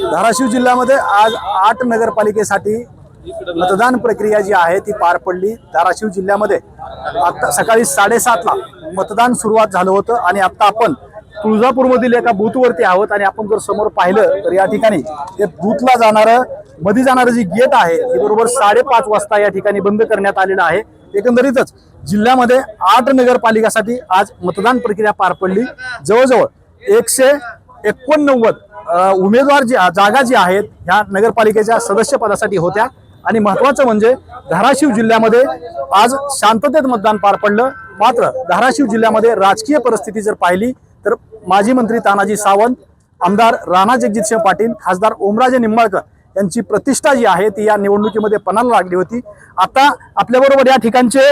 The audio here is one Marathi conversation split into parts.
धाराशिव जिल्ह्यामध्ये आज 8 नगरपालिकेसाठी मतदान प्रक्रिया जी आहे ती पार पडली। धाराशिव जिल्ह्यामध्ये आता सकाळी 7:30 ला मतदान सुरुवात झालं होतं आणि आता आपण तुळजापूरमधील एका बूथवरती आहोत आणि आपण जर समोर पाहिलं तर या ठिकाणी हे बूथला मध्ये जाणारं जी गेट आहे ती बरोबर 5:30 वाजता या ठिकाणी बंद करण्यात आलेलं आहे। एकंदरीतच जिल्ह्यामध्ये 8 नगरपालिकासाठी आज मतदान प्रक्रिया पार पडली। जवळजवळ 189 उमेदवार जागा जी आहेत ह्या नगरपालिकेच्या सदस्य पदासाठी होत्या आणि महत्त्वाचं म्हणजे धाराशिव जिल्ह्यामध्ये आज शांततेत मतदान पार पडलं। मात्र धाराशिव जिल्ह्यामध्ये राजकीय परिस्थिती जर पाहिली तर माजी मंत्री तानाजी सावंत, आमदार राणा जगजितसिंह पाटील, खासदार ओमराजे निंबाळकर यांची प्रतिष्ठा जी आहे ती या निवडणुकीमध्ये पणाला लागली होती। आता आपल्याबरोबर या ठिकाणचे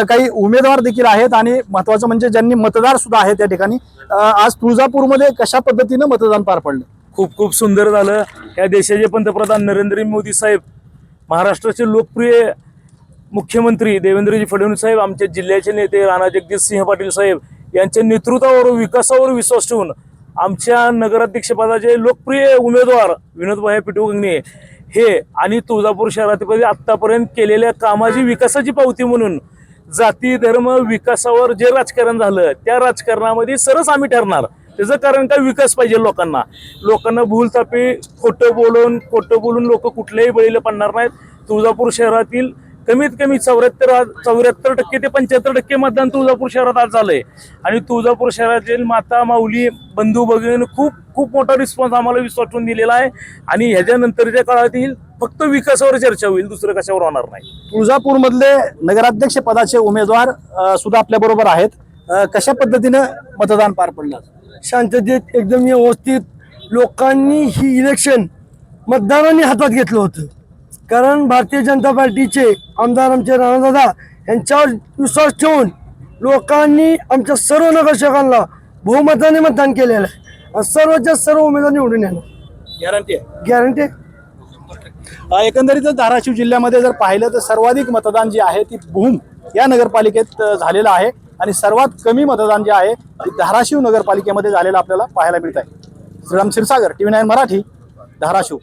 काही उमेदवार देखील आहेत आणि महत्त्वाचं म्हणजे ज्यांनी मतदार सुद्धा आहेत त्या ठिकाणी। आज तुळजापूरमध्ये कशा पद्धतीने मतदान पार पडलं? खूप खूप सुंदर झालं। या देशाचे पंतप्रधान नरेंद्र मोदी साहेब, महाराष्ट्राचे लोकप्रिय मुख्यमंत्री देवेंद्रजी फडणवीस साहेब, आमच्या जिल्ह्याचे नेते राणा जगजितसिंह पाटील साहेब यांच्या नेतृत्वावर विकासावर विश्वास ठेवून आमच्या नगराध्यक्षपदाचे लोकप्रिय उमेदवार विनोदभाई पिटू गंगणे हे आणि तुळजापूर शहरातील आतापर्यंत केलेल्या कामाची विकासाची पावती म्हणून जाती धर्म विकासावर जे राजकारण झालं त्या राजकारणामध्ये सरस आम्ही ठरणार। त्याचं कारण काय, विकास पाहिजे लोकांना भूलथापी खोटं बोलून लोक कुठल्याही बळीला पडणार नाहीत। तुळजापूर शहरातील कमीत कमी 74% ते 75% मतदान तुळजापूर शहरात आज झालंय आणि तुळजापूर शहरातील माता माऊली बंधू भगिनी खूप मोठा रिस्पॉन्स आम्हाला विश्वास ठेवून दिलेला आहे आणि ह्याच्यानंतरच्या काळातील फक्त विकासावर चर्चा होईल, दुसरं कशावर होणार नाही। तुळजापूर मधले नगराध्यक्ष पदाचे उमेदवार सुद्धा आपल्या बरोबर आहेत। कशा पद्धतीने मतदान पार पडलं? शांततेत एकदम व्यवस्थित लोकांनी ही इलेक्शन मतदारांनी हातात घेतलं होतं, कारण भारतीय जनता पार्टीचे आमदार आमचे राणादादा यांच्यावर विश्वास ठेवून लोकांनी आमच्या सर्व नगरसेवकांना बहुमताने मतदान केलेलं आहे। सर्वच्या सर्व उमेदवार निवडून येणार, गॅरंटी। एकंदरीत धाराशिव जिल्ह्यामध्ये जर पाहिलं तर सर्वाधिक मतदान जे आहे ती भूम या नगरपालिकेत झालेलं आहे आणि सर्वात कमी मतदान जे आहे ते धाराशिव नगरपालिकेमध्ये झालेलं आपल्याला पाहायला मिळत आहे। श्रीराम क्षीरसागर, TV9 मराठी, धाराशिव।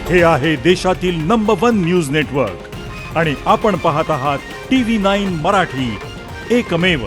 हे आहे देशातील नंबर 1 न्यूज नेटवर्क आणि आपण पाहत आहात TV9 मराठी, एकमेव।